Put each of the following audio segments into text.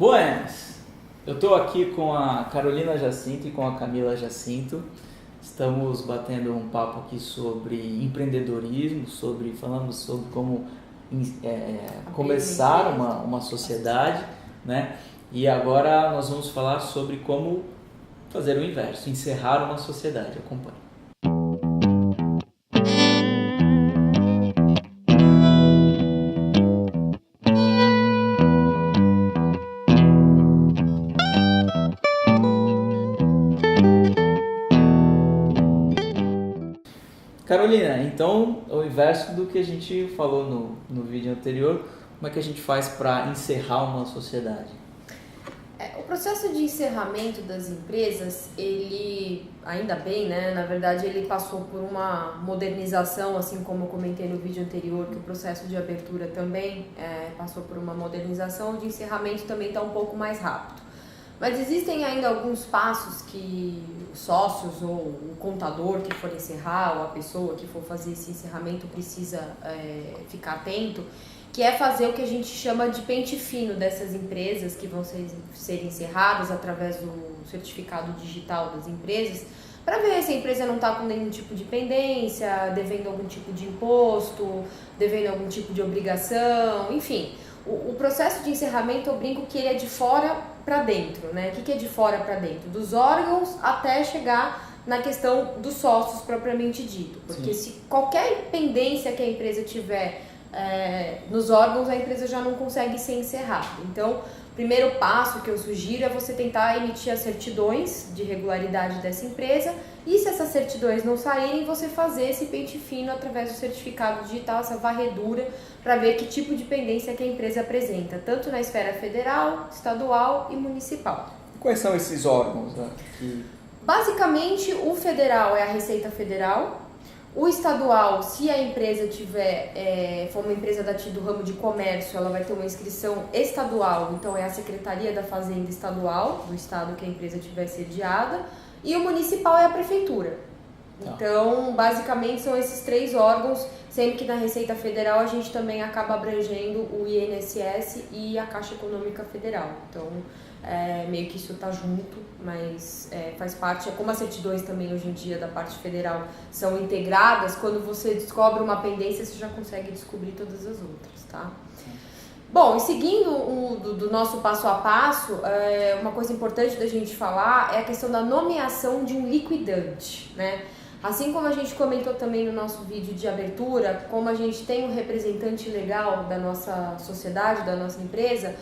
Buenas! Eu estou aqui com a Carolina Jacinto e com a Camila Jacinto. Estamos batendo um papo aqui sobre empreendedorismo, falamos sobre como começar uma sociedade, né? E agora nós vamos falar sobre como fazer o inverso, encerrar uma sociedade. Acompanhe. Carolina, então, o inverso do que a gente falou no vídeo anterior, como é que a gente faz para encerrar uma sociedade? O processo de encerramento das empresas, ele, ainda bem, né? Na verdade, ele passou por uma modernização, assim como eu comentei no vídeo anterior, que o processo de abertura também passou por uma modernização, o de encerramento também está um pouco mais rápido. Mas existem ainda alguns passos que os sócios ou o contador que for encerrar ou a pessoa que for fazer esse encerramento precisa ficar atento, que é fazer o que a gente chama de pente fino dessas empresas que vão ser encerradas através do certificado digital das empresas, para ver se a empresa não está com nenhum tipo de pendência, devendo algum tipo de imposto, devendo algum tipo de obrigação, enfim. O processo de encerramento, eu brinco que ele é de fora para dentro, né? O que é de fora para dentro? Dos órgãos até chegar na questão dos sócios propriamente dito. Porque se qualquer pendência que a empresa tiver nos órgãos, a empresa já não consegue ser encerrada. Então, o primeiro passo que eu sugiro é você tentar emitir as certidões de regularidade dessa empresa, e se essas certidões não saírem, você fazer esse pente fino através do certificado digital, essa varredura, para ver que tipo de pendência que a empresa apresenta, tanto na esfera federal, estadual e municipal. Quais são esses órgãos? Basicamente, o federal é a Receita Federal. O estadual, se a empresa for uma empresa do ramo de comércio, ela vai ter uma inscrição estadual, então é a Secretaria da Fazenda Estadual, do estado que a empresa tiver sediada, e o municipal é a Prefeitura. Então, basicamente são esses três órgãos, sendo que na Receita Federal a gente também acaba abrangendo o INSS e a Caixa Econômica Federal. Então, meio que isso tá junto, mas faz parte, como as certidões também hoje em dia da parte federal são integradas, quando você descobre uma pendência, você já consegue descobrir todas as outras, tá? Bom, e seguindo do nosso passo a passo, uma coisa importante da gente falar é a questão da nomeação de um liquidante, né? Assim como a gente comentou também no nosso vídeo de abertura, como a gente tem um representante legal da nossa sociedade, da nossa empresa,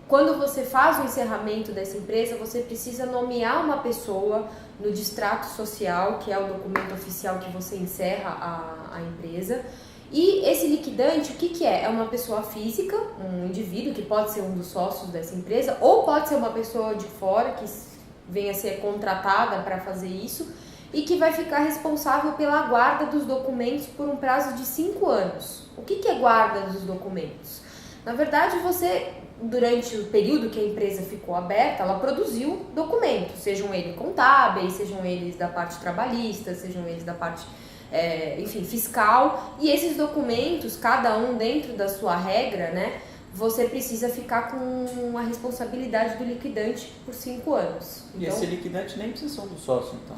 quando você faz o encerramento dessa empresa, você precisa nomear uma pessoa no distrato social, que é o documento oficial que você encerra a empresa. E esse liquidante, o que é? É uma pessoa física, um indivíduo que pode ser um dos sócios dessa empresa, ou pode ser uma pessoa de fora que venha a ser contratada para fazer isso e que vai ficar responsável pela guarda dos documentos por um prazo de 5 anos. O que é guarda dos documentos? Na verdade, você, durante o período que a empresa ficou aberta, ela produziu documentos, sejam eles contábeis, sejam eles da parte trabalhista, sejam eles da parte, fiscal. E esses documentos, cada um dentro da sua regra, né, você precisa ficar com a responsabilidade do liquidante por 5 anos. E esse liquidante nem precisa ser um do sócio, então?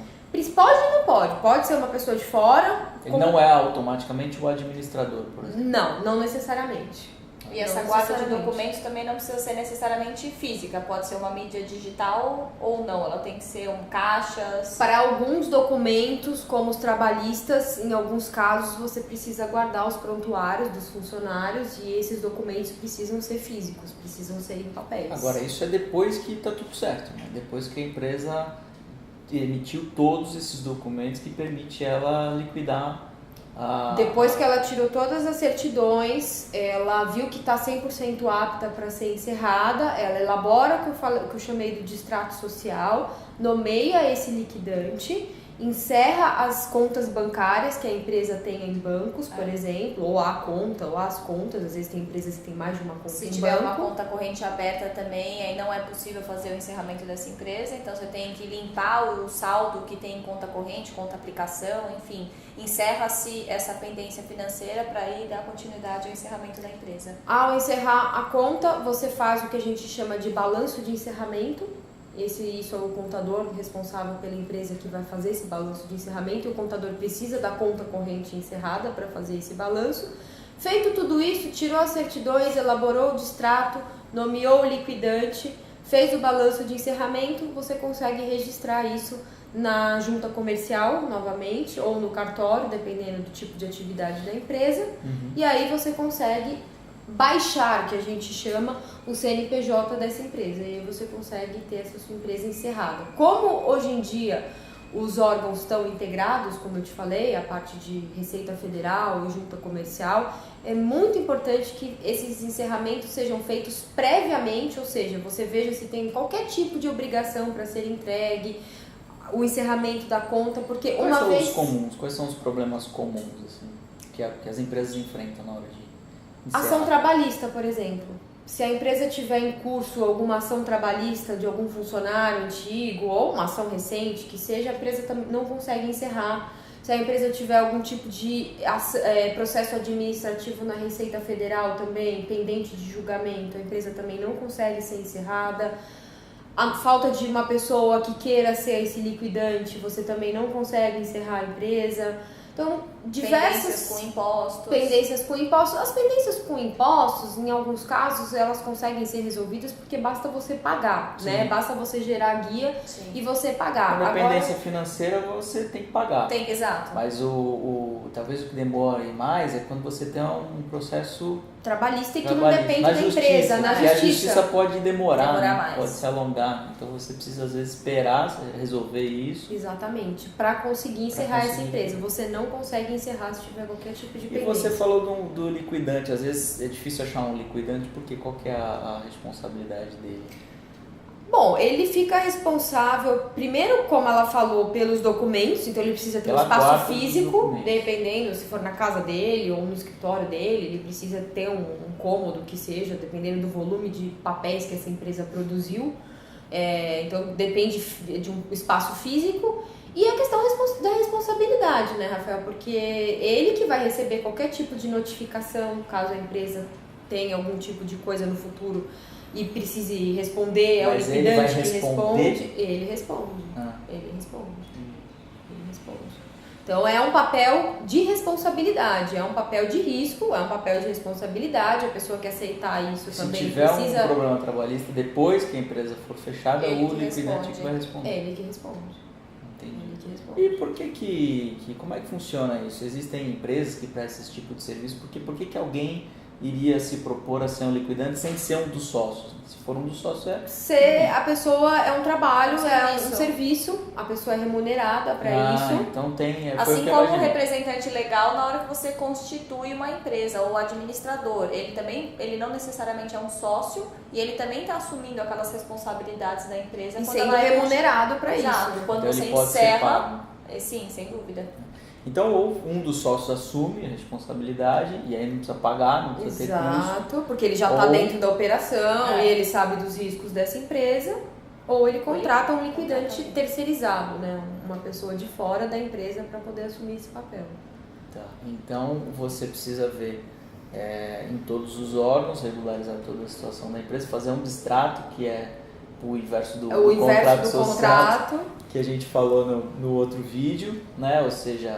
Pode e não pode. Pode ser uma pessoa de fora. Ele não é automaticamente o administrador, por exemplo? Não necessariamente. E essa guarda de documentos também não precisa ser necessariamente física, pode ser uma mídia digital ou não, ela tem que ser caixas. Para alguns documentos, como os trabalhistas, em alguns casos você precisa guardar os prontuários dos funcionários e esses documentos precisam ser físicos, precisam ser em papéis. Agora, isso é depois que está tudo certo, né? Depois que a empresa emitiu todos esses documentos que permite ela liquidar. Depois que ela tirou todas as certidões, ela viu que está 100% apta para ser encerrada, ela elabora o que eu chamei do distrato social, nomeia esse liquidante encerra as contas bancárias que a empresa tenha em bancos, por exemplo, ou a conta, ou as contas, às vezes tem empresas que têm mais de uma conta Se em tiver banco. uma conta corrente aberta também, aí não é possível fazer o encerramento dessa empresa, então você tem que limpar o saldo que tem em conta corrente, conta aplicação, enfim, encerra-se essa pendência financeira para aí dar continuidade ao encerramento da empresa. Ao encerrar a conta, você faz o que a gente chama de balanço de encerramento. Isso é o contador responsável pela empresa que vai fazer esse balanço de encerramento, e o contador precisa da conta corrente encerrada para fazer esse balanço. Feito tudo isso, tirou as certidões, elaborou o distrato, nomeou o liquidante, fez o balanço de encerramento, você consegue registrar isso na junta comercial, novamente, ou no cartório, dependendo do tipo de atividade da empresa, e aí você consegue baixar, que a gente chama, o CNPJ dessa empresa, e aí você consegue ter essa sua empresa encerrada. Como hoje em dia os órgãos estão integrados, como eu te falei, a parte de Receita Federal e Junta Comercial, é muito importante que esses encerramentos sejam feitos previamente, ou seja, você veja se tem qualquer tipo de obrigação para ser entregue, o encerramento da conta, porque Quais uma são vez... os comuns? Quais são os problemas comuns assim, que as empresas enfrentam na hora de encerrar? Ação trabalhista, por exemplo. Se a empresa tiver em curso alguma ação trabalhista de algum funcionário antigo ou uma ação recente, que seja, a empresa não consegue encerrar. Se a empresa tiver algum tipo de processo administrativo na Receita Federal também, pendente de julgamento, a empresa também não consegue ser encerrada. A falta de uma pessoa que queira ser esse liquidante, você também não consegue encerrar a empresa. Então, diversas pendências com impostos. As pendências com impostos, em alguns casos, elas conseguem ser resolvidas porque basta você pagar, né? Basta você gerar a guia e você pagar. A pendência financeira você tem que pagar. Exato. Mas talvez o que demore mais é quando você tem um processo trabalhista e que não depende da empresa, na justiça. E a justiça pode demorar mais. Pode se alongar. Então você precisa às vezes esperar resolver isso. Exatamente, para conseguir encerrar essa empresa. Você não consegue encerrar se tiver qualquer tipo de pendência. E você falou do liquidante. Às vezes é difícil achar um liquidante porque qual que é a responsabilidade dele? Bom, ele fica responsável, primeiro, como ela falou, pelos documentos, então ele precisa ter um espaço físico, dependendo, se for na casa dele ou no escritório dele, ele precisa ter um cômodo que seja, dependendo do volume de papéis que essa empresa produziu. Então depende de um espaço físico. E a questão da responsabilidade, né, Rafael? Porque ele que vai receber qualquer tipo de notificação, caso a empresa tenha algum tipo de coisa no futuro e precise responder, é o liquidante que responde. Ele responde. Ele responde. Então é um papel de responsabilidade, é um papel de risco, é um papel de responsabilidade. A pessoa que aceitar isso também precisa... Se tiver um problema trabalhista, depois que a empresa for fechada, o liquidante que vai responder. Ele que responde. Entendi. E por que como é que funciona isso? Existem empresas que prestam esse tipo de serviço, por que alguém iria se propor a ser um liquidante sem ser um dos sócios? Se for um dos sócios a pessoa é um trabalho, é um serviço, a pessoa é remunerada para isso. Então tem... Assim como o representante legal, na hora que você constitui uma empresa, ou administrador, ele não necessariamente é um sócio e ele também está assumindo aquelas responsabilidades da empresa. E sendo remunerado para isso. Exato, quando então você ele pode encerra... Sim, sem dúvida. Então, ou um dos sócios assume a responsabilidade e aí não precisa pagar, não precisa ter custo. Exato, porque ele já está dentro da operação e ele sabe dos riscos dessa empresa, ou ele contrata um liquidante terceirizado, né? Uma pessoa de fora da empresa para poder assumir esse papel. Tá. Então, você precisa ver em todos os órgãos, regularizar toda a situação da empresa, fazer um distrato, que é o inverso do contrato social, que a gente falou no outro vídeo, né? Ou seja,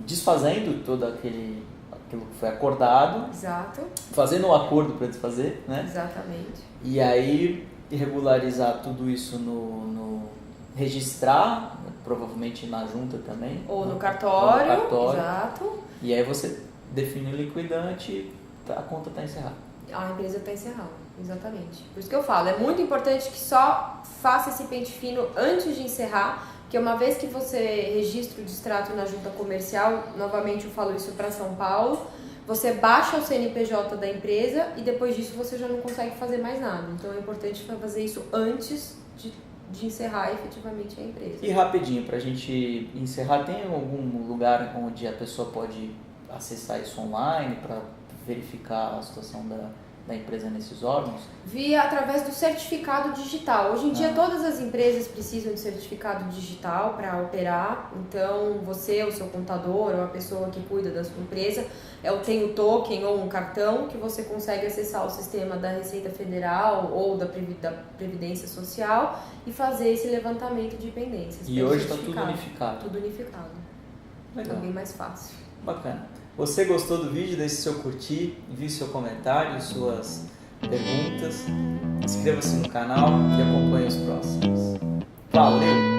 desfazendo todo aquilo que foi acordado. Exato. Fazendo um acordo para desfazer, né? Exatamente. E aí regularizar tudo isso registrar, provavelmente na junta também. Ou no cartório. Exato. E aí você define o liquidante e a conta está encerrada. A empresa está encerrada. Exatamente. Por isso que eu falo, é muito importante que só faça esse pente fino antes de encerrar, porque uma vez que você registra o distrato na junta comercial, novamente eu falo isso para São Paulo, você baixa o CNPJ da empresa e depois disso você já não consegue fazer mais nada. Então é importante fazer isso antes de de encerrar efetivamente a empresa. E rapidinho, para a gente encerrar, tem algum lugar onde a pessoa pode acessar isso online para verificar a situação da empresa nesses órgãos? Através do certificado digital. Hoje em dia todas as empresas precisam de certificado digital para operar, então você, o seu contador ou a pessoa que cuida da sua empresa, tem o token ou um cartão que você consegue acessar o sistema da Receita Federal ou da Previdência Social e fazer esse levantamento de pendências. E hoje está tudo unificado. Tudo unificado. Legal. É bem mais fácil. Bacana. Você gostou do vídeo? Deixe seu curtir, envie seu comentário, suas perguntas. Inscreva-se no canal e acompanhe os próximos. Valeu!